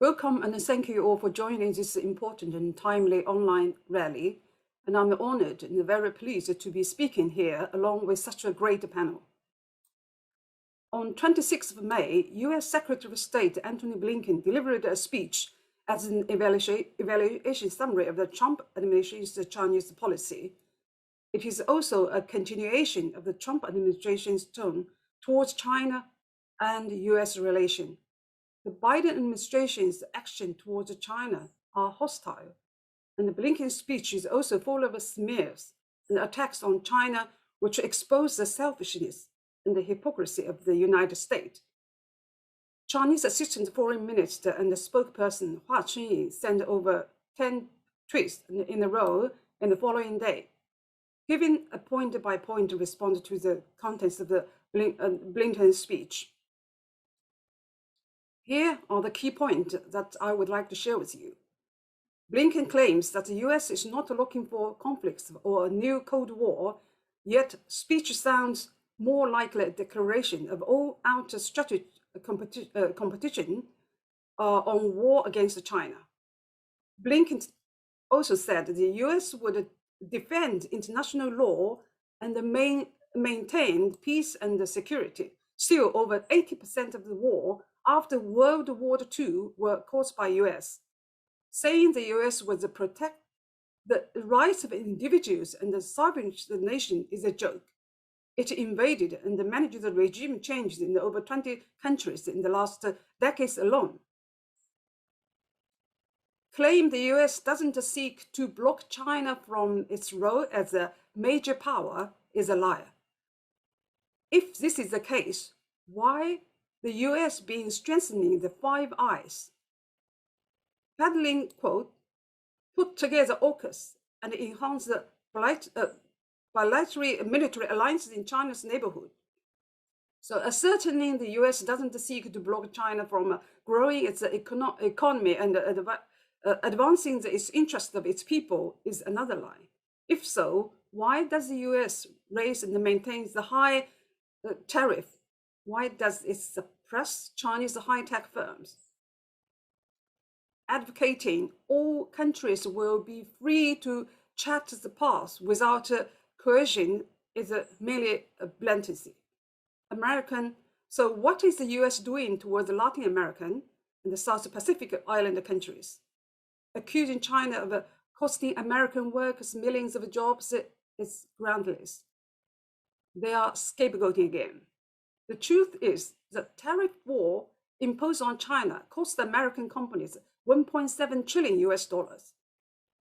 Welcome and thank you all for joining this important and timely online rally. And I'm honored and very pleased to be speaking here along with such a great panel. On 26th of May, US Secretary of State Antony Blinken delivered a speech as an evaluation summary of the Trump administration's Chinese policy. It is also a continuation of the Trump administration's tone towards China and US relations. The Biden administration's action towards China are hostile, and Blinken's speech is also full of smears and attacks on China, which expose the selfishness and the hypocrisy of the United States. Chinese Assistant Foreign Minister and the spokesperson Hua sent over 10 tweets in a row in the following day, giving a point-by-point response to the contents of the Blinken speech. Here are the key points that I would like to share with you. Blinken claims that the US is not looking for conflicts or a new Cold War, yet speech sounds more like a declaration of all-out strategy competition on war against China. Blinken also said the US would defend international law and maintain peace and security. Still, over 80% of the war after World War II were caused by US. Saying the US would protect the rights of individuals and the sovereignty of the nation is a joke. It invaded and managed the regime changes in over 20 countries in the last decades alone. Claim the US doesn't seek to block China from its role as a major power is a liar. If this is the case, why the US being strengthening the Five Eyes? Peddling, quote, put together AUKUS and enhance the bilateral military alliances in China's neighborhood. So ascertaining the US doesn't seek to block China from growing its economy and advancing its interests of its people is another lie. If so, why does the US raise and maintain the high tariff? Why does it suppress Chinese high-tech firms? Advocating all countries will be free to chart the path without coercion is merely a blantancy. So what is the US doing towards the Latin American and the South Pacific island countries? Accusing China of costing American workers millions of jobs is groundless. They are scapegoating again. The truth is that tariff war imposed on China cost American companies 1.7 trillion US dollars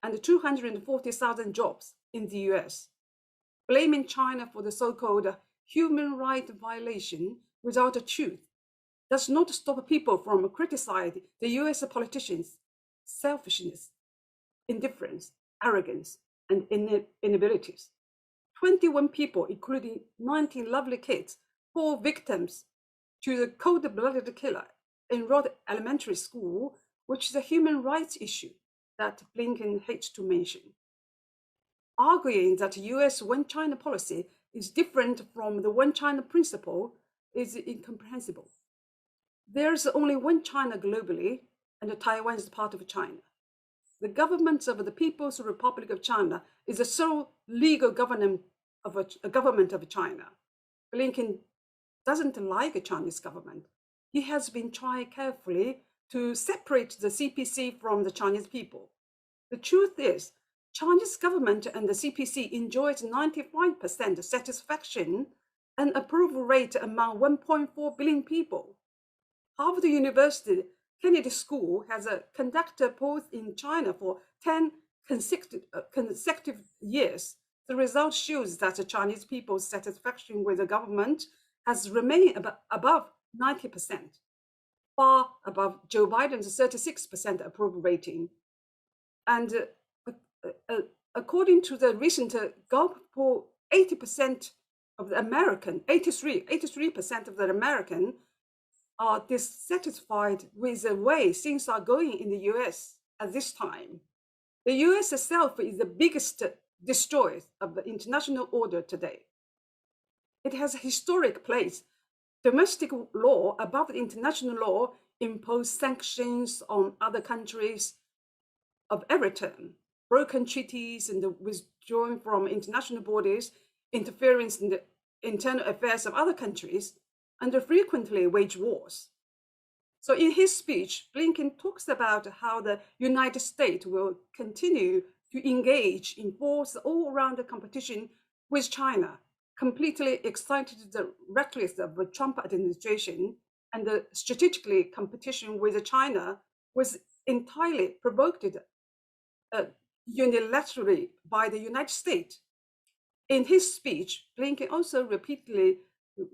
and 240,000 jobs in the US. Blaming China for the so-called human rights violation without a truth does not stop people from criticizing the US politicians' selfishness, indifference, arrogance, and inabilities. 21 people, including 19 lovely kids, fall victims to the cold-blooded killer enrolled elementary school, which is a human rights issue that Blinken hates to mention. Arguing that US one-China policy is different from the one-China principle is incomprehensible. There's only one China globally, and Taiwan is part of China. The government of the People's Republic of China is the sole legal government of China. Blinken doesn't like a Chinese government. He has been trying carefully to separate the CPC from the Chinese people. The truth is, Chinese government and the CPC enjoys 95% satisfaction and approval rate among 1.4 billion people. Harvard University Kennedy School has conducted polls in China for 10 consecutive years. The result shows that the Chinese people's satisfaction with the government has remained above 90%, far above Joe Biden's 36% approval rating. And according to the recent Gallup poll, 83% of the American are dissatisfied with the way things are going in the US at this time. The US itself is the biggest destroyer of the international order today. It has a historic place, domestic law above the international law impose sanctions on other countries of every term, broken treaties and the withdrawing from international borders, interference in the internal affairs of other countries, and frequently wage wars. So in his speech, Blinken talks about how the United States will continue to engage in forced all-around competition with China, completely excited the rhetoric of the Trump administration, and the strategically competition with China was entirely provoked unilaterally by the United States. In his speech, Blinken also repeatedly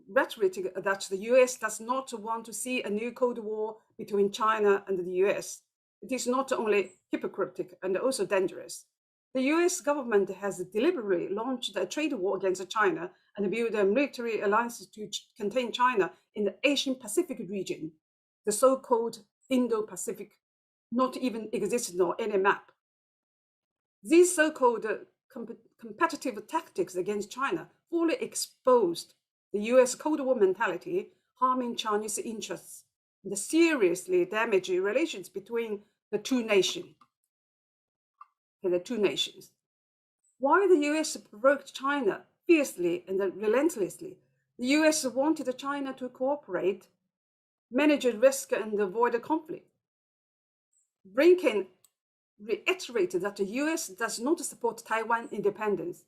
reiterated that the US does not want to see a new Cold War between China and the US. It is not only hypocritical and also dangerous. The US government has deliberately launched a trade war against China and built a military alliance to contain China in the Asian Pacific region, the so-called Indo-Pacific, not even existing on any map. These so-called competitive tactics against China fully exposed the US Cold War mentality, harming Chinese interests and seriously damaging relations between the two nations. While the US provoked China fiercely and relentlessly, the US wanted China to cooperate, manage risk, and avoid conflict. Blinken reiterated that the US does not support Taiwan independence,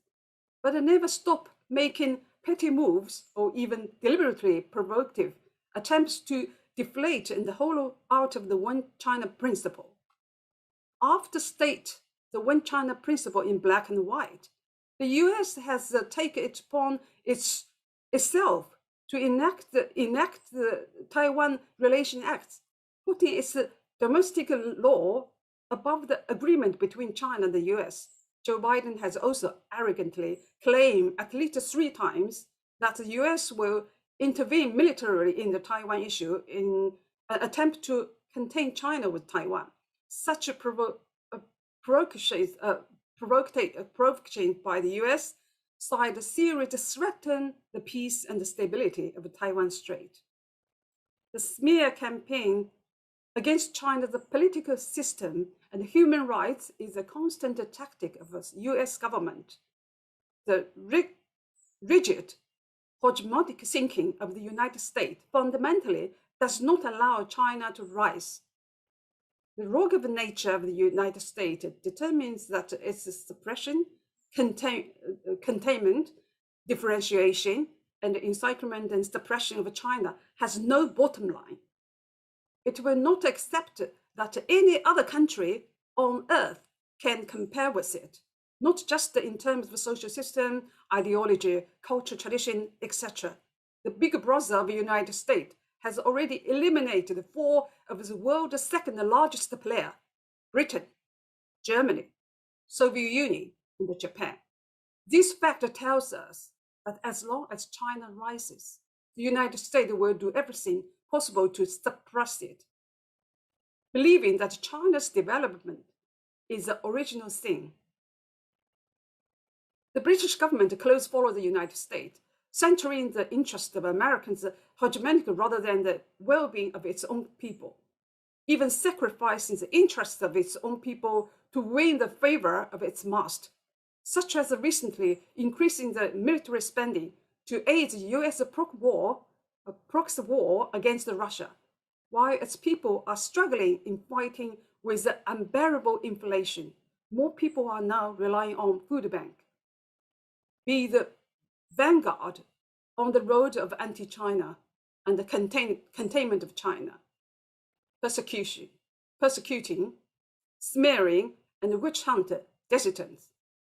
but never stop making petty moves or even deliberately provocative attempts to deflate and hollow out of the One China principle. After state the One China principle in black and white, the US has taken it upon itself to enact the Taiwan Relation Act, putting its domestic law above the agreement between China and the US. Joe Biden has also arrogantly claimed at least 3 times that the US will intervene militarily in the Taiwan issue in an attempt to contain China with Taiwan. Such a provocation by the US side seriously threaten the peace and the stability of the Taiwan Strait. The smear campaign against China's political system and human rights is a constant tactic of the US government. The rigid, hegemonic thinking of the United States fundamentally does not allow China to rise. The rugged nature of the United States determines that its suppression, containment, differentiation, and encirclement and suppression of China has no bottom line. It will not accept that any other country on earth can compare with it, not just in terms of social system, ideology, culture, tradition, etc. The big brother of the United States has already eliminated 4 of the world's second largest player, Britain, Germany, Soviet Union, and Japan. This fact tells us that as long as China rises, the United States will do everything possible to suppress it, believing that China's development is the original sin. The British government closely followed the United States, centering the interest of Americans hegemonic rather than the well-being of its own people, even sacrificing the interests of its own people to win the favor of its master, such as recently increasing the military spending to aid the US proxy war against Russia, while its people are struggling in fighting with the unbearable inflation. More people are now relying on food bank. Be the vanguard on the road of anti-China and the containment of China, persecuting, smearing, and witch hunt dissidents.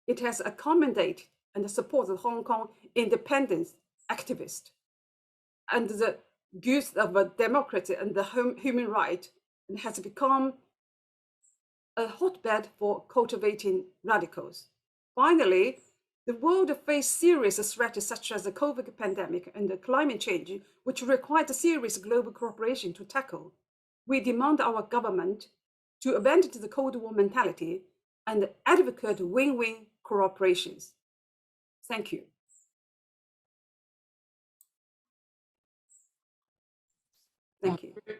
It has accommodated and supported Hong Kong independence activists and the goods of democracy and the human right, and has become a hotbed for cultivating radicals. Finally, the world faces serious threats such as the COVID pandemic and the climate change, which require serious global cooperation to tackle. We demand our government to abandon the Cold War mentality and advocate win-win cooperations. Thank you. Thank you.